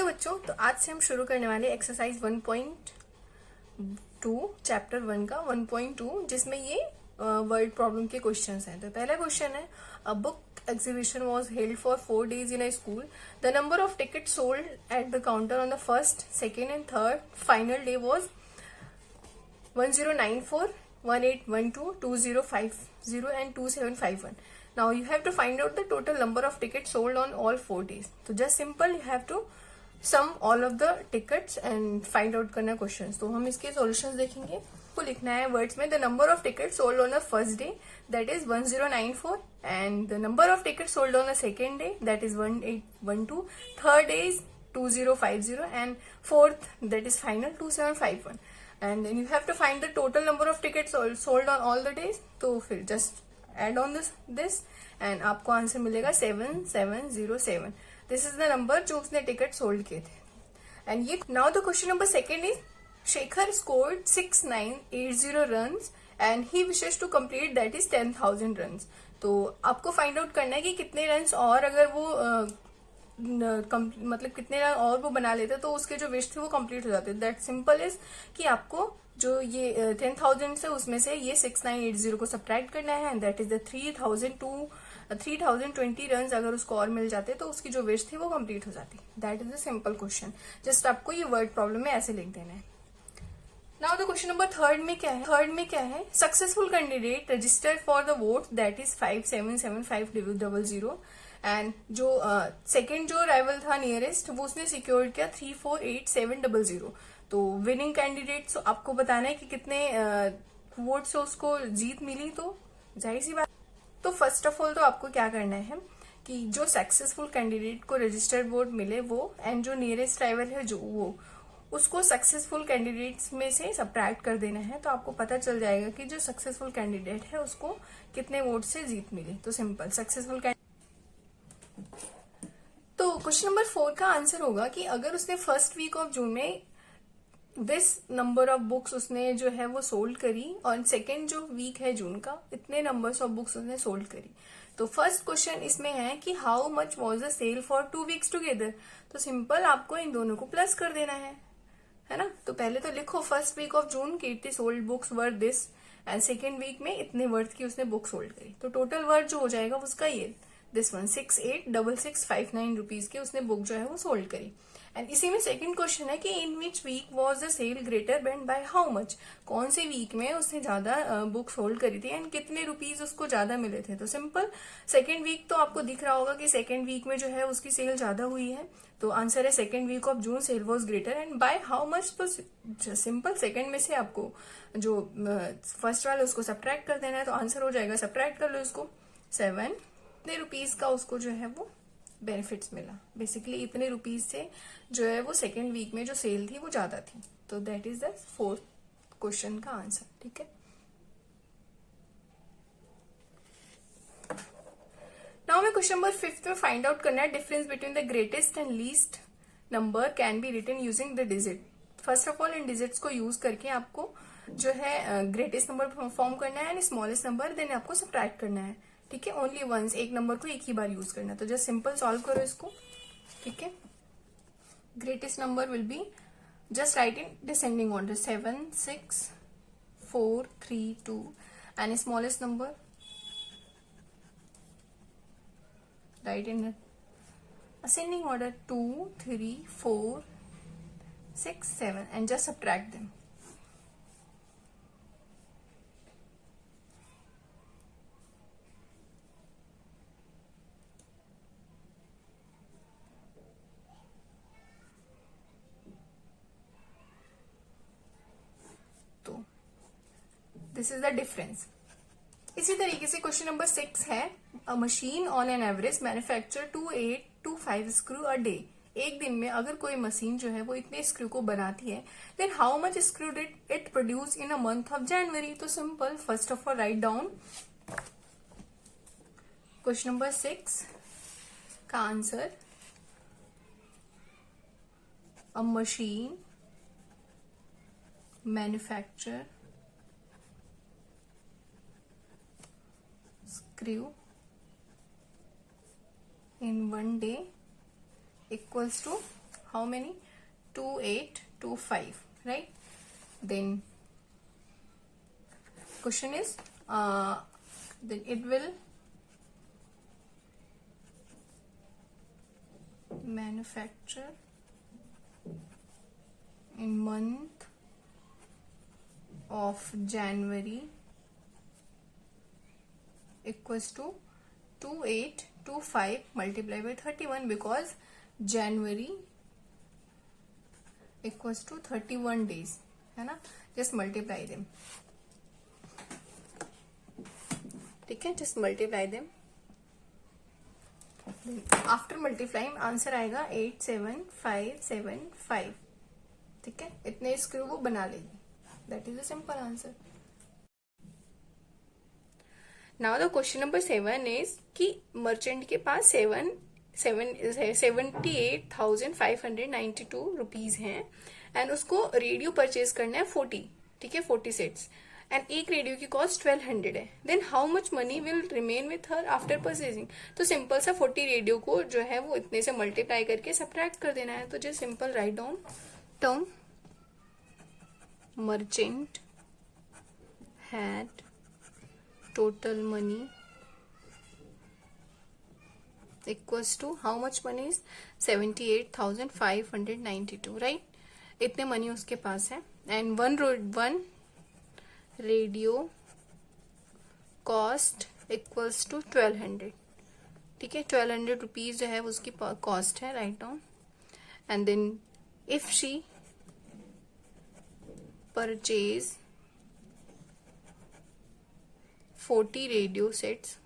Hello बच्चों, तो आज से हम शुरू करने वाले एक्सरसाइज 1.2 चैप्टर 1 का 1.2 जिसमें ये वर्ड प्रॉब्लम के क्वेश्चंस हैं। तो पहला क्वेश्चन है, a book exhibition was held for 4 days in a school. The number of tickets sold at the counter on the first, second and third final day was 1094, 1812, 2050 and 2751. Now you have to find out the total number of tickets sold on all 4 days. So just simple, you have to sum all of the tickets and find out करना questions. तो हम इसके solutions देखेंगे. को लिखना है words में the number of tickets sold on the first day, that is 1094, and the number of tickets sold on the second day, that is 1812, third day is 2050 and fourth, that is final, 2751. And then you have to find the total number of tickets sold on all the days. तो फिर just add on this and आपको answer मिलेगा 7707. This is the number जो उसने ticket sold किए थे. And ये now the question number second is Shekhar scored 6980 runs and he wishes to complete that is 10,000 runs. तो आपको फाइंड आउट करना है कि कितने रन्स और अगर वो मतलब कितने रन और वो बना लेते तो उसके जो विश थे वो कंप्लीट हो जाते. दैट सिंपल इज कि आपको जो ये 10,000 से उसमें से ये 6980 को सब्ट्रैक्ट करना है. दैट इज द 3020 रन अगर उसको और मिल जाते तो उसकी जो विश थी वो कंप्लीट हो जाती. That is the simple question. Just आपको ये वर्ड प्रॉब्लम में ऐसे लिख देना है. Now the question number third में क्या है successful candidate registered for the vote that is 577500 and जो सेकेंड जो राइवल था नियरेस्ट वो उसने सिक्योर किया 348700. तो विनिंग कैंडिडेट आपको बताना है कि कितने वोट से उसको जीत मिली. तो जाहिर सी बात. तो फर्स्ट ऑफ ऑल तो आपको क्या करना है कि जो सक्सेसफुल कैंडिडेट को रजिस्टर्ड वोट मिले वो एंड जो नियरेस्ट राइवल है जो वो उसको सक्सेसफुल कैंडिडेट्स में से सब्ट्रैक्ट कर देना है. तो आपको पता चल जाएगा कि जो सक्सेसफुल कैंडिडेट है उसको कितने वोट से जीत मिली. तो सिंपल सक्सेसफुल तो क्वेश्चन नंबर 4 का आंसर होगा कि अगर उसने फर्स्ट वीक ऑफ जून में दिस नंबर ऑफ बुक्स उसने जो है वो सोल्ड करी और सेकेंड जो वीक है जून का इतने नंबर्स ऑफ बुक्स उसने सोल्ड करी. तो फर्स्ट क्वेश्चन इसमें है कि how much was the sale for 2 weeks together. तो सिंपल आपको इन दोनों को प्लस कर देना है ना. तो पहले तो लिखो first week of June Kirti sold books worth this and second week में इतने वर्थ की उसने बुक सोल्ड करी. तो टोटल वर्थ जो हो जाएगा उसका ये दिस वन 686659 रुपीज के उसने बुक जो है वो सोल्ड करी. एंड इसी में सेकंड क्वेश्चन है कि in which week was the sale greater band by how much. कौन से वीक में उसने ज्यादा बुक सोल्ड करी थी एंड कितने रुपीज उसको ज्यादा मिले थे. तो सिंपल सेकंड वीक तो आपको दिख रहा होगा कि सेकंड वीक में जो है उसकी सेल ज्यादा हुई है. तो आंसर है second week of June sale was greater and by how much. तो सिंपल सेकंड में से आपको जो फर्स्ट वाला उसको सब्ट्रैक्ट कर देना है. तो आंसर हो जाएगा, सब्ट्रैक्ट कर लो इसको, 7 इतने रुपीज का उसको जो है वो बेनिफिट्स मिला. बेसिकली इतने रुपीज से जो है वो सेकेंड वीक में जो सेल थी वो ज्यादा थी. तो that is the fourth question का आंसर. ठीक है. नाउ मैं क्वेश्चन नंबर 5 में फाइंड आउट करना है difference between the greatest and least number can be written using the digit. First of all इन डिजिट्स को यूज करके आपको जो है ग्रेटेस्ट नंबर फॉर्म करना है एंड स्मॉलेस्ट नंबर देन आपको सब्ट्रैक्ट करना है. ठीक है. ओनली वंस, एक नंबर को एक ही बार यूज करना है. तो जस्ट सिंपल सॉल्व करो इसको. ठीक है. Greatest number will be just right in descending order 7 6 4 3 2 and smallest number right in ascending order 2 3 4 6 7 and just subtract them. This is the difference. इसी तरीके से क्वेश्चन नंबर 6 है, अ machine on an average manufacture 2825 screw a day. एक दिन में अगर कोई machine जो है वो इतने स्क्रू को बनाती है then how much screw did it produce in a month of January. तो simple first of all write down question number 6 का answer, a machine manufacture screw in one day equals to how many? 2825, right? Then question is, then it will manufacture in month of January equals to 2825 multiplied by 31, because January equals to 31 days, है ना? Just multiply them. ठीक है, just multiply them. After multiplying answer आएगा 87575. ठीक है, इतने screw वो बना लेगी. That is a simple answer. Now the question number 7 is कि मर्चेंट के पास 78,592 रुपीज हैं एंड उसको रेडियो परचेज करना है 40, ठीक है, 40 सेट्स, एंड एक रेडियो की कॉस्ट 1200 है. Then how much money will remain with her after purchasing. तो सिंपल सा 40 रेडियो को जो है वो इतने से मल्टीप्लाई करके सब्ट्रैक्ट कर देना है. तो just simple write down term merchant had total money equals to how much money is 78,592, right? इतने मनी उसके पास है and one radio cost equals to 1200, ठीक है, 1200 रुपीज जो है उसकी कॉस्ट है. Write down and then if she purchase 40 radio sets,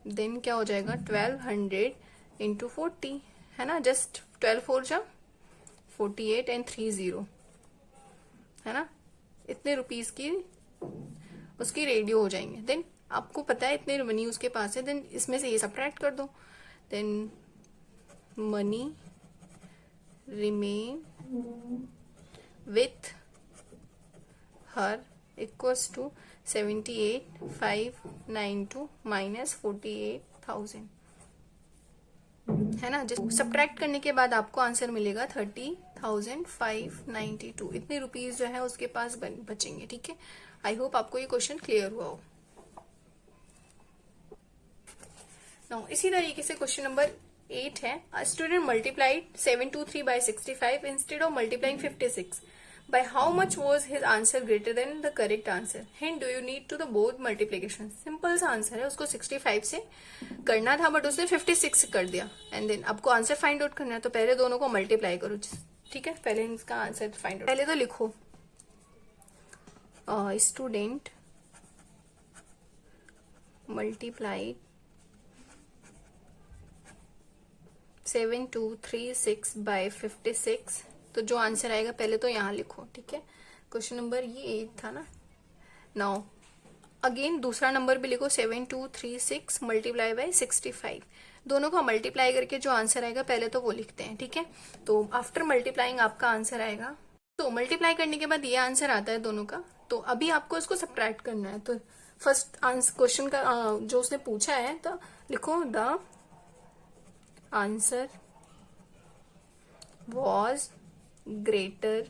then क्या हो जाएगा 1200 इंटू 40, है ना, जस्ट 12 4 जा 48 एंड 30, है ना, इतने रुपीस की उसकी रेडियो हो जाएंगे. देन आपको पता है इतने मनी उसके पास है, देन इसमें से ये सब्ट्रैक्ट कर दो. Then money remain with her equals to 78,592 minus 48,000, है ना. जिस सब्ट्रैक्ट करने के बाद आपको आंसर मिलेगा 30,592. इतने रुपीज जो है उसके पास बचेंगे. ठीक है, आई होप आपको ये क्वेश्चन क्लियर हुआ हो. नाउ इसी तरीके से क्वेश्चन नंबर 8 है. A student multiplied 723 by 65 instead of multiplying 56. By how much was his answer greater than the correct answer? Hint, do you need to the both multiplication? Simple सा answer है, उसको 65 से करना था बट उसने 56 कर दिया. एंड देन आपको आंसर फाइंड आउट करना है, तो पहले दोनों को मल्टीप्लाई करो. ठीक है, पहले इसका आंसर फाइंड आउट. पहले तो लिखो स्टूडेंट मल्टीप्लाइड 7236 by 56. तो जो आंसर आएगा पहले तो यहाँ लिखो. ठीक है, क्वेश्चन नंबर ये 8 था ना. नाउ अगेन दूसरा नंबर भी लिखो 7236 मल्टीप्लाई बाय 65. दोनों का मल्टीप्लाई करके जो आंसर आएगा पहले तो वो लिखते हैं. ठीक है, तो आफ्टर मल्टीप्लाइंग आपका आंसर आएगा. तो मल्टीप्लाई करने के बाद ये आंसर आता है दोनों का. तो अभी आपको इसको सब्ट्रैक्ट करना है. तो फर्स्ट आंसर क्वेश्चन का जो उसने पूछा है तो लिखो the answer was greater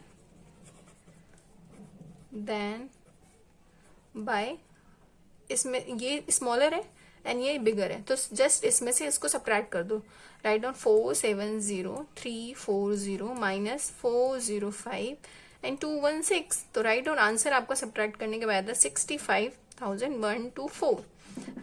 than by, इसमें ये स्मॉलर है एंड ये बिगर है, तो जस्ट इसमें से इसको सब्ट्रैक्ट कर दो. Write down 470340 minus 405 and 216. तो राइट डाउन आंसर आपका सब्ट्रैक्ट करने के बाद 65,124,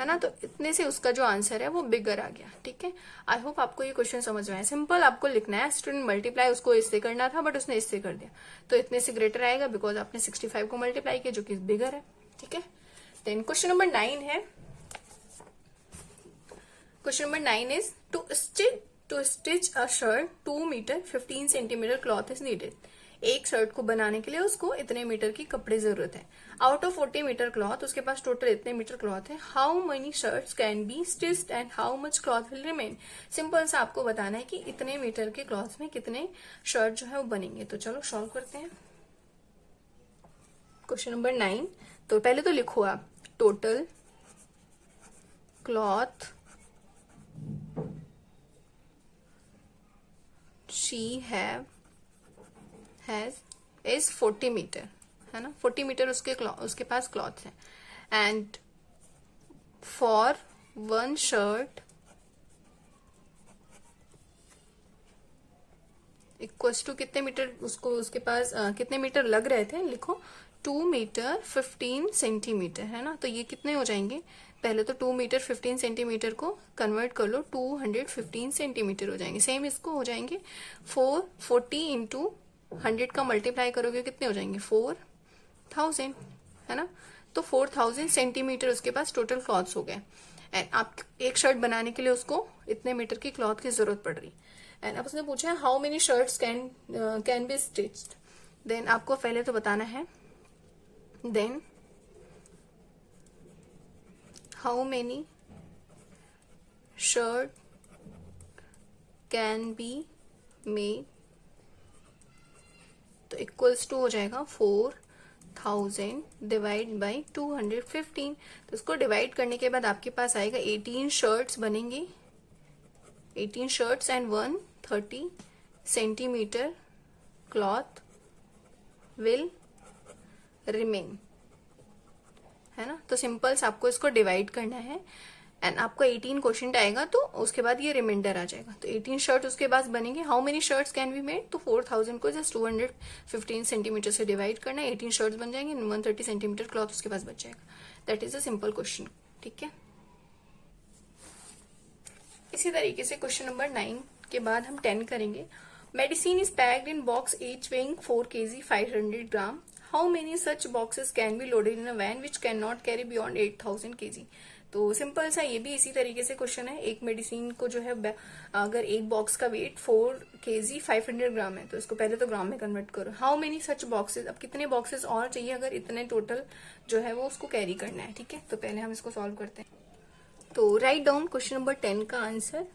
है ना. तो इतने से उसका जो आंसर है वो बिगर आ गया. ठीक है, आई होप आपको ये क्वेश्चन समझ में आया. सिंपल आपको लिखना है स्टूडेंट मल्टीप्लाई, उसको इससे करना था बट उसने इससे कर दिया, तो इतने से ग्रेटर आएगा बिकॉज आपने 65 को मल्टीप्लाई किया जो कि बिगर है. ठीक है, देन क्वेश्चन नंबर 9 है. Question number 9 is to stitch a shirt 2 metre 15 centimetre cloth is needed. एक शर्ट को बनाने के लिए उसको इतने मीटर की कपड़े जरूरत है. आउट ऑफ 40 मीटर क्लॉथ उसके पास टोटल इतने मीटर क्लॉथ है. How many shirts can be stitched and how much cloth will remain. Simple सा आपको बताना है कि इतने मीटर के क्लॉथ में कितने शर्ट जो है वो बनेंगे. तो चलो सॉल्व करते हैं. Question number 9. तो पहले तो लिखो आप total cloth she has is 40 metre, है ना, 40 मीटर उसके पास क्लॉथ है। And for one shirt equals to कितने मीटर उसके पास कितने मीटर लग रहे थे, लिखो 2 मीटर 15 सेंटीमीटर, है ना। तो ये कितने हो जाएंगे, पहले तो 2 मीटर 15 सेंटीमीटर को कन्वर्ट कर लो, 215 सेंटीमीटर हो जाएंगे। सेम इसको हो जाएंगे 440 इंटू 100 का मल्टीप्लाई करोगे कितने हो जाएंगे 4000, है ना। तो 4000 सेंटीमीटर उसके पास टोटल क्लॉथ्स हो गए। एंड आप एक शर्ट बनाने के लिए उसको इतने मीटर की क्लॉथ की जरूरत पड़ रही। एंड अब उसने पूछा how many shirts can be stitched. Then आपको पहले तो बताना है then how many shirt can be made, तो इक्वल्स टू हो जाएगा 4000 डिवाइड बाई 215। तो इसको डिवाइड करने के बाद आपके पास आएगा 18 शर्ट्स बनेंगे, 18 shirts and 130 centimetre cloth will remain, है ना। तो सिंपल्स आपको इसको डिवाइड करना है एंड आपका 18 क्वेश्चन आएगा, तो उसके बाद ये रिमाइंडर आ जाएगा। तो 18 शर्ट उसके बाद बनेंगे। How many shirts can be made, तो 4000 को जस्ट 215 सेंटीमीटर से डिवाइड करना है, 18 शर्ट्स बन जाएंगे, 130 सेंटीमीटर क्लॉथ उसके पास बच जाएगा। That is a simple question, ठीक है। इसी तरीके से क्वेश्चन नंबर 9 के बाद हम 10 करेंगे। Medicine is packed in box each weighing 4 kg 500 gram. How many such boxes can be loaded in a van which can not carry beyond 8000 kg। तो सिंपल सा ये भी इसी तरीके से क्वेश्चन है। एक मेडिसिन को जो है अगर एक बॉक्स का वेट 4 kg 500 ग्राम है, तो इसको पहले तो ग्राम में कन्वर्ट करो। हाउ मेनी सच बॉक्सेस, अब कितने बॉक्सेस और चाहिए अगर इतने टोटल जो है वो उसको कैरी करना है, ठीक है। तो पहले हम इसको सॉल्व करते हैं। तो राइट डाउन क्वेश्चन नंबर 10 का answer.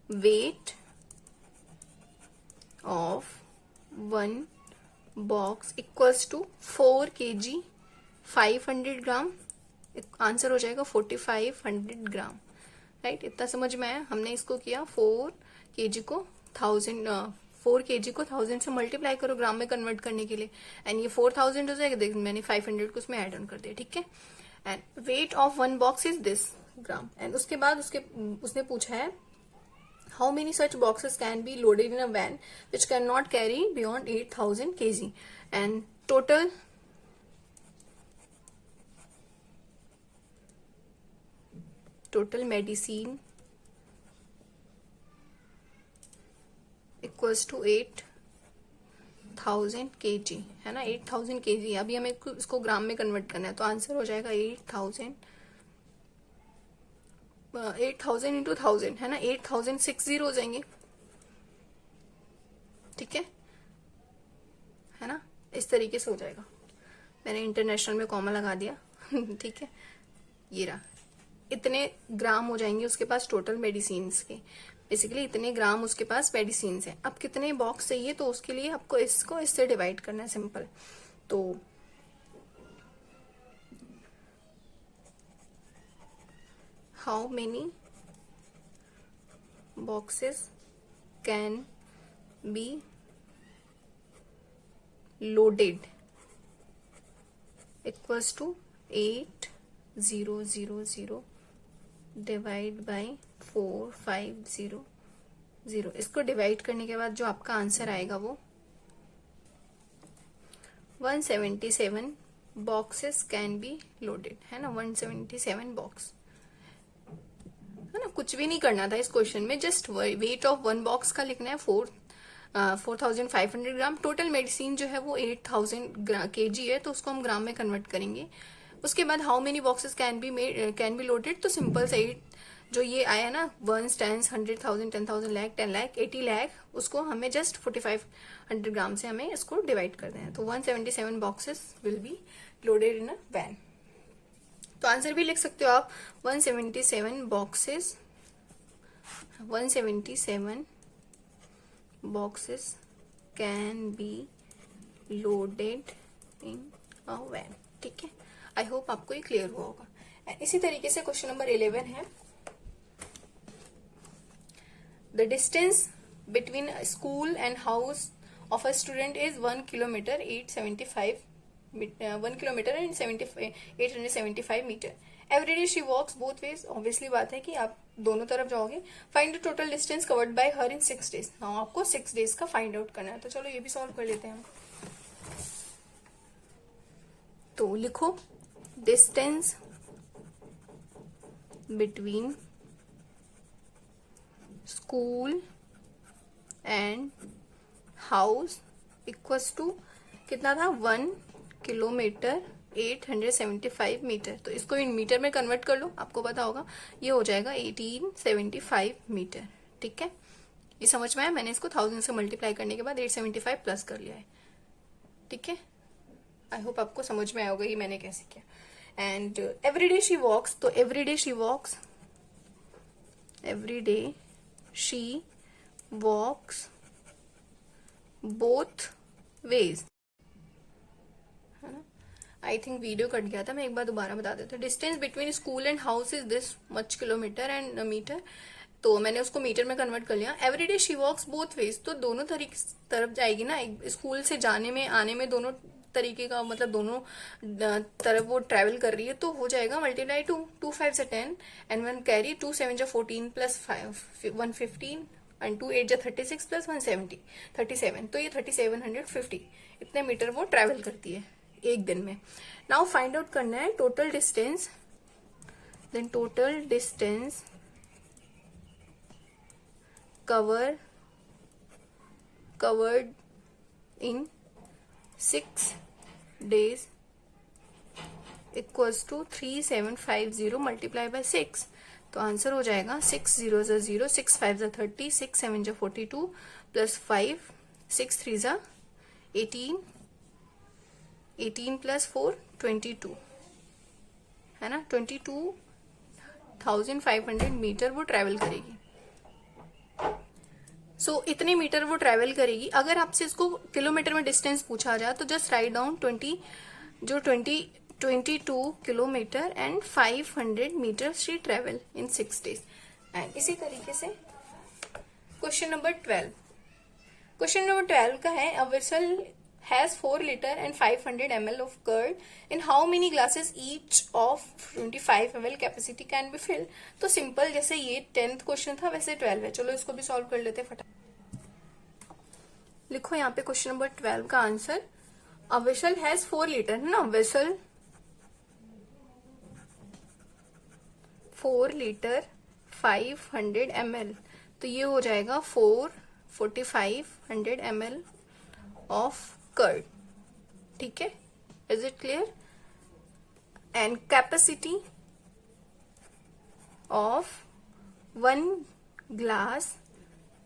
Weight of 1 box equals to 4 kg 500 gram, answer हो जाएगा 4500 ग्राम, राइट। इतना समझ में आया। हमने इसको किया 4 kg को 1000 से मल्टीप्लाई करो ग्राम में कन्वर्ट करने के लिए, एंड ये 4000 हो जाएगा। देख मैंने 500 को उसमें ऐड ऑन कर दिया, ठीक है। And weight of 1 box is this gram. And उसके बाद उसने पूछा है how many such boxes can be loaded in a van which can not carry beyond 8000 kg। And total medicine equals to 8000 kg, है ना। 8000 kg। अभी हमें इसको ग्राम में कन्वर्ट करना है, तो आंसर हो जाएगा 8000 इंटू 1000, है ना। 8060 हो जाएंगे, ठीक है ना। इस तरीके से हो जाएगा। मैंने इंटरनेशनल में कॉमा लगा दिया, ठीक है। ये रहा, इतने ग्राम हो जाएंगे उसके पास टोटल मेडिसिन के। बेसिकली इतने ग्राम उसके पास मेडिसिन है। अब कितने बॉक्स चाहिए, तो उसके लिए आपको इसको इससे डिवाइड करना है, सिंपल। तो how many boxes can be loaded equals to 8000 divide by 4500। इसको डिवाइड करने के बाद जो आपका आंसर आएगा वो 177 बॉक्सेस कैन बी लोडेड, है ना। 177 बॉक्स, है ना। कुछ भी नहीं करना था इस क्वेश्चन में, जस्ट वेट ऑफ 1 बॉक्स का लिखना है 4500 ग्राम। टोटल मेडिसिन जो है वो 8000 kg है, तो उसको हम ग्राम में कन्वर्ट करेंगे। उसके बाद how many boxes can be loaded, तो सिंपल से जो ये आया ना 1 10 100,000 10,000 लाख 10 लाख 80 लाख, उसको हमें जस्ट 4500 ग्राम से हमें इसको डिवाइड कर देना है। तो 177 boxes will be loaded in a van. तो आंसर भी लिख सकते हो आप 177 boxes can be loaded in a van, ठीक है। आई होप आपको ये क्लियर हुआ होगा। इसी तरीके से क्वेश्चन नंबर 11 है। The distance between a school and house of a student is 1 kilometer 875 1 kilometer and 875 meter. Every day she walks both ways. Obviously बात है कि आप दोनों तरफ जाओगे. Find the total distance covered by her in 6 days. Now आपको 6 days का find out करना है. तो चलो ये भी solve कर लेते हैं हम. तो लिखो distance between school and house equals to कितना था 1 किलोमीटर 875 मीटर. तो इसको इन मीटर में कन्वर्ट कर लो, आपको पता होगा ये हो जाएगा 1875 मीटर. ठीक है, ये समझ में आया. मैंने इसको 1000 से मल्टीप्लाई करने के बाद 875 प्लस कर लिया है. ठीक है, आई होप आपको समझ में आया होगा ये मैंने कैसे किया. एंड एवरीडे शी वॉक्स, तो everyday she walks, everyday she walks both ways. है ना, आई थिंक वीडियो कट गया था, मैं एक बार दोबारा बता देती हूँ. Distance between school and house is this much kilometre and metre. तो मैंने उसको मीटर में कन्वर्ट कर लिया. Everyday she walks both ways, तो दोनों तरफ जाएगी ना. स्कूल से जाने में आने में दोनों तरीके का, मतलब दोनों तरफ वो ट्रेवल कर रही है. तो हो जाएगा मल्टीप्लाई 2 5 से 10 एंड 1 कैरी 2 7 जा 14 प्लस 115 एंड 2 8 जा 36 प्लस 170 37. तो ये 3750 इतने मीटर वो ट्रेवल करती है एक दिन में. नाउ फाइंड आउट करना है total distance. Then total distance covered in 6 days equals to 3750 multiply by 6. तो आंसर हो जाएगा 6 0 जा 0, 6 5 जा 30, 6 7 जा 42 प्लस 5 6 3 जा 18, 18 प्लस 4 22, है ना. 22,500 मीटर वो ट्रेवल करेगी. सो इतने मीटर वो ट्रेवल करेगी. अगर आपसे इसको किलोमीटर में डिस्टेंस पूछा जाए तो just write down 22 kilometre and 500 metre she travel in 6 days. एंड इसी तरीके से क्वेश्चन नंबर 12. क्वेश्चन नंबर 12 का है a vessel has 4 liter and 500 ml of curd. In how many glasses each of 25 ml capacity can be filled? तो simple, जैसे ये 10th question था वैसे 12 है. चलो इसको भी सॉल्व कर लेते हैं फटाफट. लिखो यहाँ पे क्वेश्चन नंबर 12 का answer. A vessel has 4 litre है ना. वेसल 4 लीटर 500 ml, तो ये हो जाएगा 4500 ml ऑफ कर्ड. ठीक है, is it clear. And capacity of 1 glass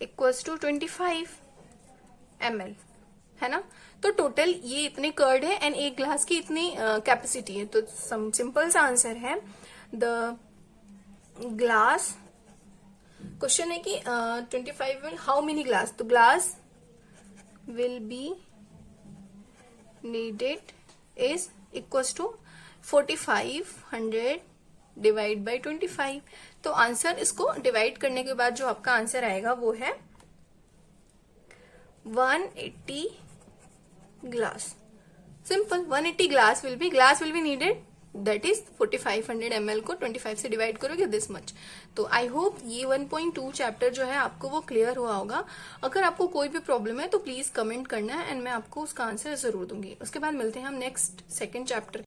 equals to 25 ml, है ना. तो टोटल ये इतने कर्ड है एंड एक ग्लास की इतनी कैपेसिटी है. तो सिंपल सा आंसर है द ग्लास. क्वेश्चन है कि 25 में हाउ मेनी ग्लास, तो glass will be needed is equals to 4500 divide by 25. तो आंसर, इसको डिवाइड करने के बाद जो आपका आंसर आएगा वो है 180 glass. Simple, 180 glass will be needed, that is 4500 ml को 25 से डिवाइड करोगे दिस मच. तो आई होप ये 1.2 चैप्टर जो है आपको वो क्लियर हुआ होगा. अगर आपको कोई भी प्रॉब्लम है तो प्लीज कमेंट करना है एंड मैं आपको उसका आंसर जरूर दूंगी. उसके बाद मिलते हैं हम नेक्स्ट सेकंड चैप्टर